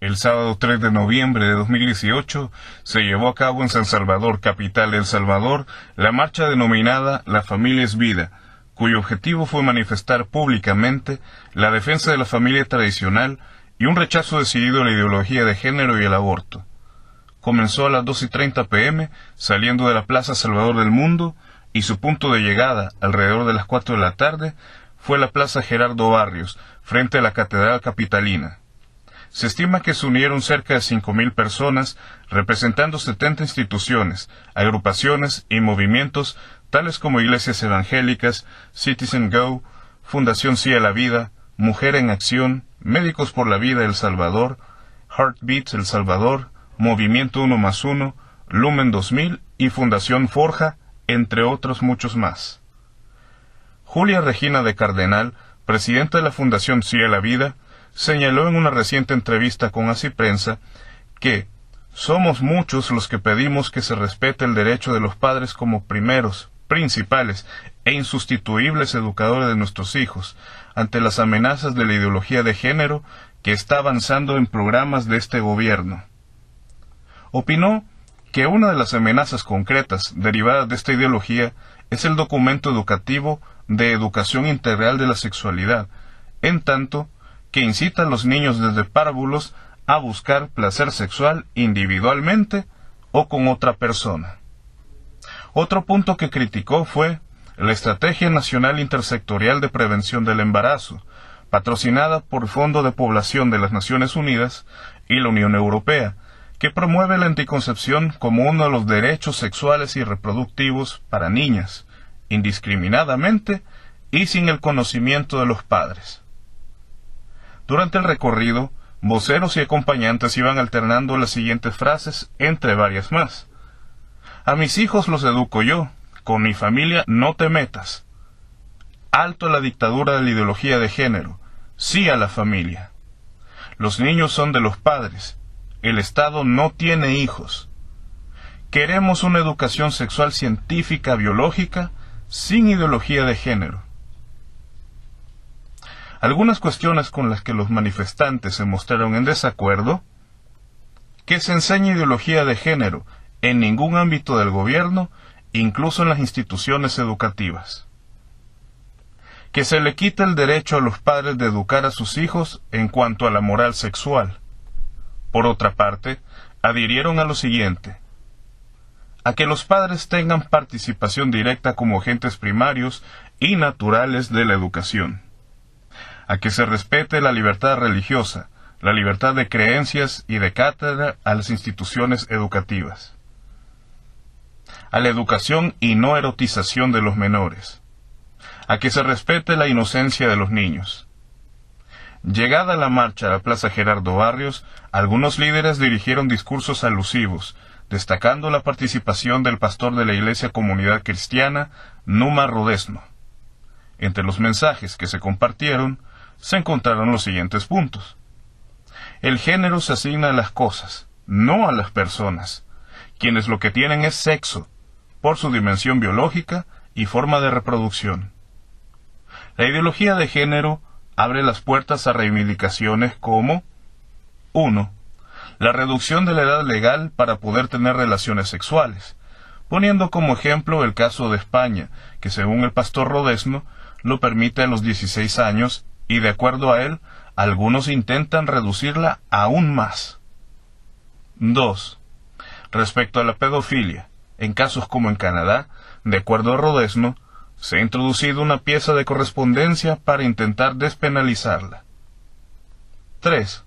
El sábado 3 de noviembre de 2018 se llevó a cabo en San Salvador, capital de El Salvador, la marcha denominada La Familia es Vida, cuyo objetivo fue manifestar públicamente la defensa de la familia tradicional y un rechazo decidido a la ideología de género y el aborto. Comenzó a las 2:30 p.m. saliendo de la Plaza Salvador del Mundo y su punto de llegada, alrededor de las 4 de la tarde, fue la Plaza Gerardo Barrios, frente a la Catedral Capitalina. Se estima que se unieron cerca de 5.000 personas, representando 70 instituciones, agrupaciones y movimientos tales como iglesias evangélicas, Citizen Go, Fundación Sí a la Vida, Mujer en Acción, Médicos por la Vida El Salvador, Heartbeats El Salvador, Movimiento 1+1, Lumen 2000 y Fundación Forja, entre otros muchos más. Julia Regina de Cardenal, presidenta de la Fundación Sí a la Vida, señaló en una reciente entrevista con Así Prensa que somos muchos los que pedimos que se respete el derecho de los padres como primeros, principales e insustituibles educadores de nuestros hijos ante las amenazas de la ideología de género que está avanzando en programas de este gobierno. Opinó que una de las amenazas concretas derivadas de esta ideología es el documento educativo de Educación Integral de la Sexualidad, en tanto que incita a los niños desde párvulos a buscar placer sexual individualmente o con otra persona. Otro punto que criticó fue la Estrategia Nacional Intersectorial de Prevención del Embarazo, patrocinada por el Fondo de Población de las Naciones Unidas y la Unión Europea, que promueve la anticoncepción como uno de los derechos sexuales y reproductivos para niñas, indiscriminadamente y sin el conocimiento de los padres. Durante el recorrido, voceros y acompañantes iban alternando las siguientes frases entre varias más. A mis hijos los educo yo, con mi familia no te metas. Alto a la dictadura de la ideología de género, sí a la familia. Los niños son de los padres, el Estado no tiene hijos. Queremos una educación sexual científica, biológica, sin ideología de género. Algunas cuestiones con las que los manifestantes se mostraron en desacuerdo: que se enseñe ideología de género en ningún ámbito del gobierno, incluso en las instituciones educativas; que se le quite el derecho a los padres de educar a sus hijos en cuanto a la moral sexual. Por otra parte, adhirieron a lo siguiente: a que los padres tengan participación directa como agentes primarios y naturales de la educación; a que se respete la libertad religiosa, la libertad de creencias y de cátedra a las instituciones educativas; a la educación y no erotización de los menores; a que se respete la inocencia de los niños. Llegada la marcha a la Plaza Gerardo Barrios, algunos líderes dirigieron discursos alusivos, destacando la participación del pastor de la Iglesia Comunidad Cristiana, Numa Rodesno. Entre los mensajes que se compartieron, se encontraron los siguientes puntos. El género se asigna a las cosas, no a las personas, quienes lo que tienen es sexo, por su dimensión biológica y forma de reproducción. La ideología de género abre las puertas a reivindicaciones como 1. La reducción de la edad legal para poder tener relaciones sexuales, poniendo como ejemplo el caso de España, que según el pastor Rodesno, lo permite a los 16 años y de acuerdo a él, algunos intentan reducirla aún más. 2. Respecto a la pedofilia, en casos como en Canadá, de acuerdo a Rodesno, se ha introducido una pieza de correspondencia para intentar despenalizarla. 3.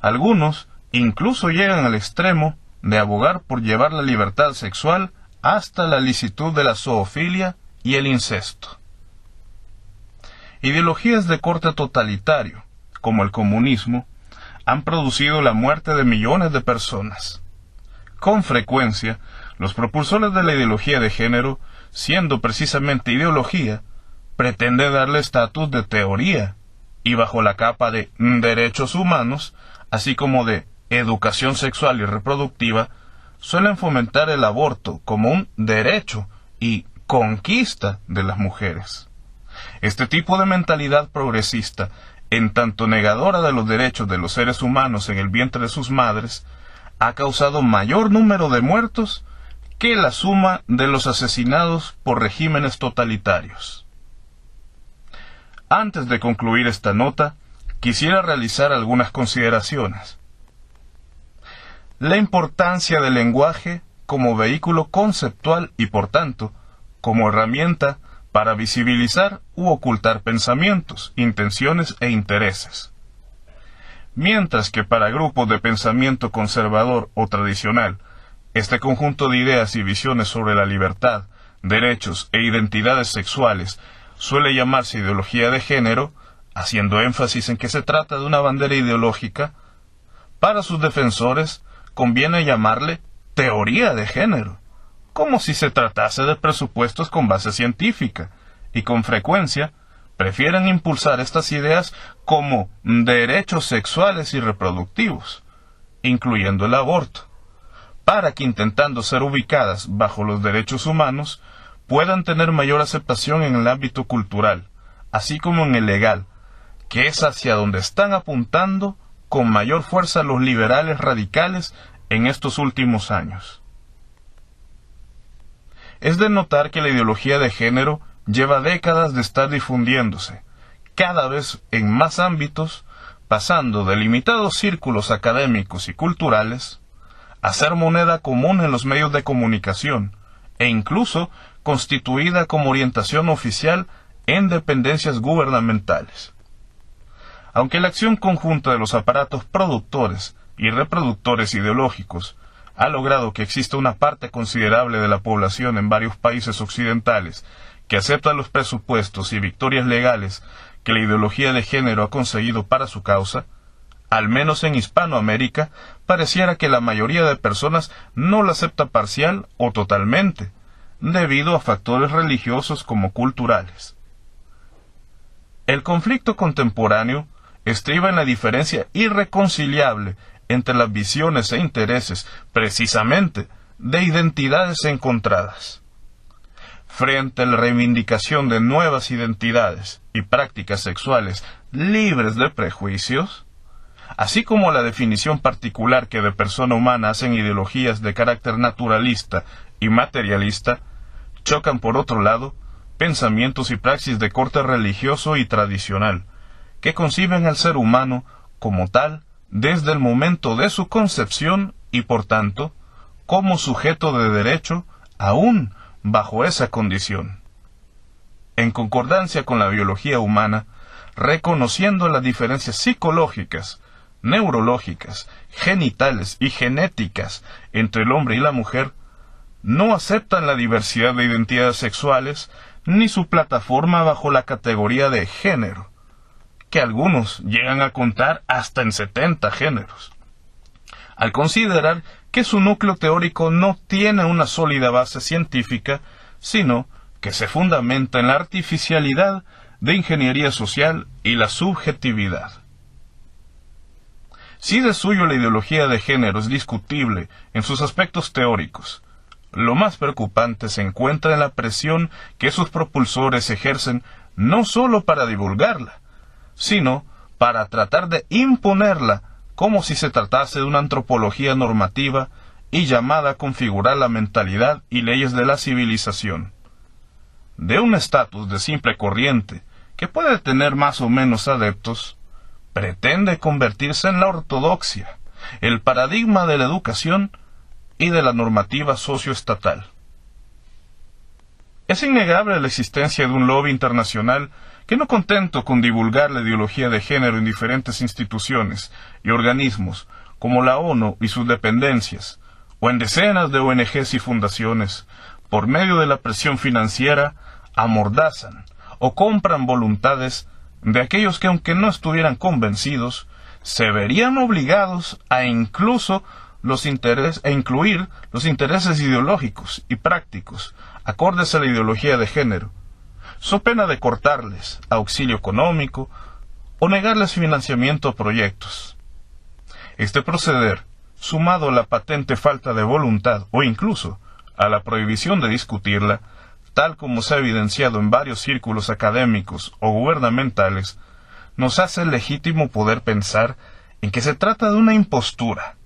Algunos incluso llegan al extremo de abogar por llevar la libertad sexual hasta la licitud de la zoofilia y el incesto. Ideologías de corte totalitario, como el comunismo, han producido la muerte de millones de personas. Con frecuencia, los propulsores de la ideología de género, siendo precisamente ideología, pretenden darle estatus de teoría, y bajo la capa de derechos humanos, así como de educación sexual y reproductiva, suelen fomentar el aborto como un derecho y conquista de las mujeres. Este tipo de mentalidad progresista en tanto negadora de los derechos de los seres humanos en el vientre de sus madres, ha causado mayor número de muertos que la suma de los asesinados por regímenes totalitarios. Antes de concluir esta nota, quisiera realizar algunas consideraciones. La importancia del lenguaje como vehículo conceptual y, por tanto, como herramienta para visibilizar u ocultar pensamientos, intenciones e intereses. Mientras que para grupos de pensamiento conservador o tradicional, este conjunto de ideas y visiones sobre la libertad, derechos e identidades sexuales suele llamarse ideología de género, haciendo énfasis en que se trata de una bandera ideológica, para sus defensores conviene llamarle teoría de género, como si se tratase de presupuestos con base científica, y con frecuencia prefieren impulsar estas ideas como derechos sexuales y reproductivos, incluyendo el aborto, para que, intentando ser ubicadas bajo los derechos humanos, puedan tener mayor aceptación en el ámbito cultural, así como en el legal, que es hacia donde están apuntando con mayor fuerza los liberales radicales en estos últimos años. Es de notar que la ideología de género lleva décadas de estar difundiéndose, cada vez en más ámbitos, pasando de limitados círculos académicos y culturales a ser moneda común en los medios de comunicación, e incluso constituida como orientación oficial en dependencias gubernamentales. Aunque la acción conjunta de los aparatos productores y reproductores ideológicos ha logrado que exista una parte considerable de la población en varios países occidentales que acepta los presupuestos y victorias legales que la ideología de género ha conseguido para su causa, al menos en Hispanoamérica, pareciera que la mayoría de personas no la acepta parcial o totalmente, debido a factores religiosos como culturales. El conflicto contemporáneo estriba en la diferencia irreconciliable entre las visiones e intereses, precisamente, de identidades encontradas. Frente a la reivindicación de nuevas identidades y prácticas sexuales libres de prejuicios, así como la definición particular que de persona humana hacen ideologías de carácter naturalista y materialista, chocan por otro lado pensamientos y praxis de corte religioso y tradicional, que conciben al ser humano como tal desde el momento de su concepción y, por tanto, como sujeto de derecho aún bajo esa condición. En concordancia con la biología humana, reconociendo las diferencias psicológicas, neurológicas, genitales y genéticas entre el hombre y la mujer, no aceptan la diversidad de identidades sexuales ni su plataforma bajo la categoría de género, que algunos llegan a contar hasta en 70 géneros, al considerar que su núcleo teórico no tiene una sólida base científica, sino que se fundamenta en la artificialidad de ingeniería social y la subjetividad. Si de suyo la ideología de género es discutible en sus aspectos teóricos, lo más preocupante se encuentra en la presión que sus propulsores ejercen no sólo para divulgarla, sino para tratar de imponerla como si se tratase de una antropología normativa y llamada a configurar la mentalidad y leyes de la civilización. De un estatus de simple corriente, que puede tener más o menos adeptos, pretende convertirse en la ortodoxia, el paradigma de la educación y de la normativa socioestatal. Es innegable la existencia de un lobby internacional que, no contento con divulgar la ideología de género en diferentes instituciones y organismos como la ONU y sus dependencias, o en decenas de ONGs y fundaciones, por medio de la presión financiera, amordazan o compran voluntades de aquellos que, aunque no estuvieran convencidos, se verían obligados a incluir los intereses ideológicos y prácticos acordes a la ideología de género, so pena de cortarles auxilio económico o negarles financiamiento a proyectos. Este proceder, sumado a la patente falta de voluntad o incluso a la prohibición de discutirla, tal como se ha evidenciado en varios círculos académicos o gubernamentales, nos hace legítimo poder pensar en que se trata de una impostura,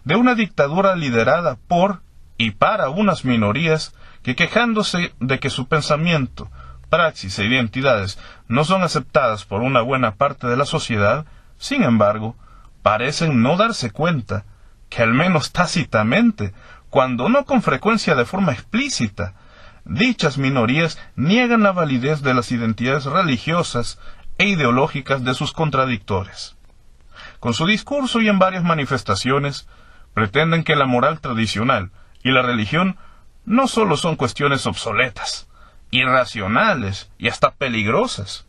de una dictadura liderada por y para unas minorías que, quejándose de que su pensamiento, praxis e identidades no son aceptadas por una buena parte de la sociedad, sin embargo, parecen no darse cuenta que al menos tácitamente, cuando no con frecuencia de forma explícita, dichas minorías niegan la validez de las identidades religiosas e ideológicas de sus contradictores. Con su discurso y en varias manifestaciones, pretenden que la moral tradicional y la religión no solo son cuestiones obsoletas, irracionales y hasta peligrosas,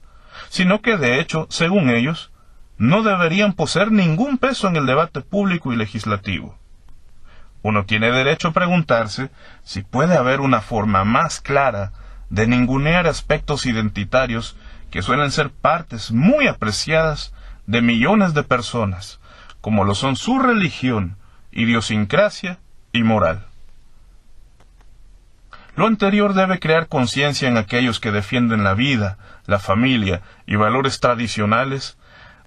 sino que de hecho, según ellos, no deberían poseer ningún peso en el debate público y legislativo. Uno tiene derecho a preguntarse si puede haber una forma más clara de ningunear aspectos identitarios que suelen ser partes muy apreciadas de millones de personas, como lo son su religión, idiosincrasia y moral. Lo anterior debe crear conciencia en aquellos que defienden la vida, la familia y valores tradicionales,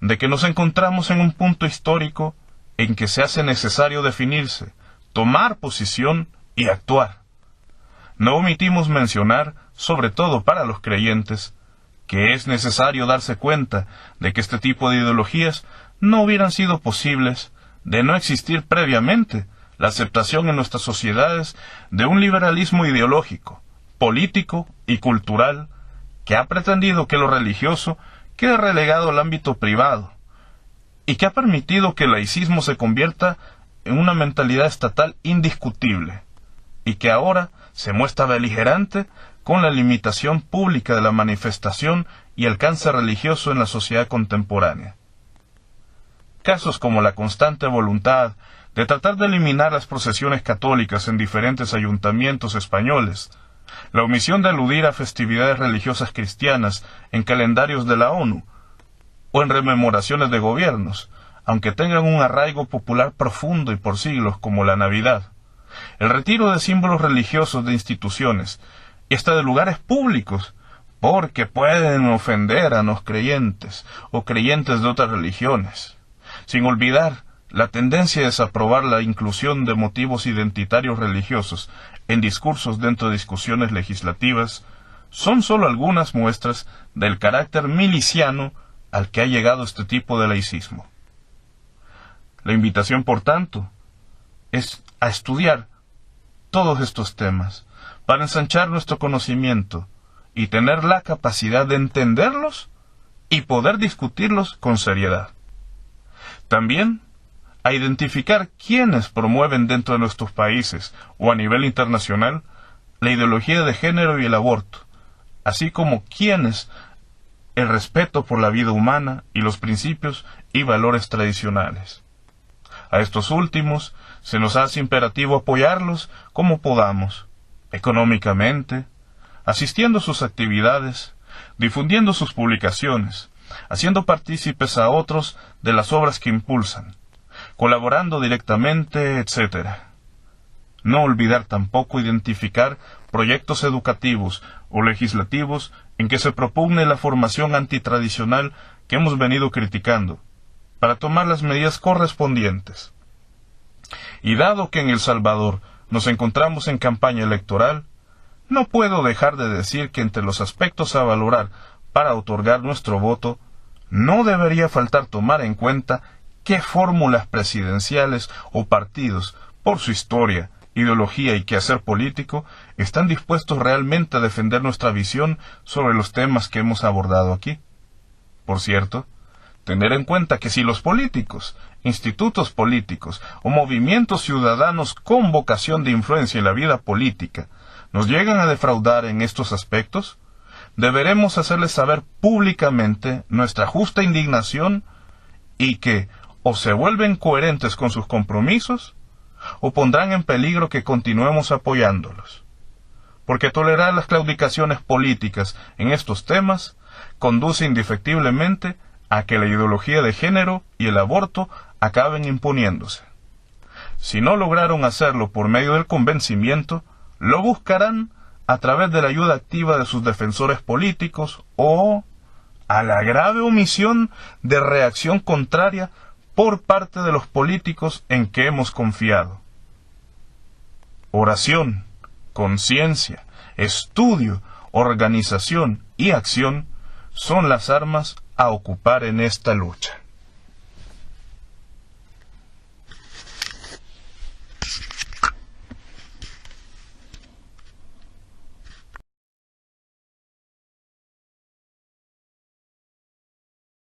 de que nos encontramos en un punto histórico en que se hace necesario definirse, tomar posición y actuar. No omitimos mencionar, sobre todo para los creyentes, que es necesario darse cuenta de que este tipo de ideologías no hubieran sido posibles de no existir previamente la aceptación en nuestras sociedades de un liberalismo ideológico, político y cultural que ha pretendido que lo religioso quede relegado al ámbito privado y que ha permitido que el laicismo se convierta en una mentalidad estatal indiscutible y que ahora se muestra beligerante con la limitación pública de la manifestación y alcance religioso en la sociedad contemporánea. Casos como la constante voluntad de tratar de eliminar las procesiones católicas en diferentes ayuntamientos españoles, la omisión de aludir a festividades religiosas cristianas en calendarios de la ONU o en rememoraciones de gobiernos, aunque tengan un arraigo popular profundo y por siglos como la Navidad, el retiro de símbolos religiosos de instituciones y hasta de lugares públicos, porque pueden ofender a no creyentes o creyentes de otras religiones, sin olvidar la tendencia a desaprobar la inclusión de motivos identitarios religiosos en discursos dentro de discusiones legislativas, son solo algunas muestras del carácter miliciano al que ha llegado este tipo de laicismo. La invitación, por tanto, es a estudiar todos estos temas para ensanchar nuestro conocimiento y tener la capacidad de entenderlos y poder discutirlos con seriedad. También a identificar quiénes promueven dentro de nuestros países o a nivel internacional la ideología de género y el aborto, así como quiénes el respeto por la vida humana y los principios y valores tradicionales. A estos últimos se nos hace imperativo apoyarlos como podamos, económicamente, asistiendo a sus actividades, difundiendo sus publicaciones, haciendo partícipes a otros de las obras que impulsan, colaborando directamente, etc. No olvidar tampoco identificar proyectos educativos o legislativos en que se propugne la formación antitradicional que hemos venido criticando, para tomar las medidas correspondientes. Y dado que en El Salvador nos encontramos en campaña electoral, no puedo dejar de decir que entre los aspectos a valorar para otorgar nuestro voto, no debería faltar tomar en cuenta qué fórmulas presidenciales o partidos, por su historia, ideología y quehacer político, están dispuestos realmente a defender nuestra visión sobre los temas que hemos abordado aquí. Por cierto, tener en cuenta que si los políticos, institutos políticos o movimientos ciudadanos con vocación de influencia en la vida política nos llegan a defraudar en estos aspectos, deberemos hacerles saber públicamente nuestra justa indignación y que o se vuelven coherentes con sus compromisos o pondrán en peligro que continuemos apoyándolos. Porque tolerar las claudicaciones políticas en estos temas conduce indefectiblemente a que la ideología de género y el aborto acaben imponiéndose. Si no lograron hacerlo por medio del convencimiento, lo buscarán a través de la ayuda activa de sus defensores políticos o a la grave omisión de reacción contraria por parte de los políticos en que hemos confiado. Oración, conciencia, estudio, organización y acción son las armas a ocupar en esta lucha.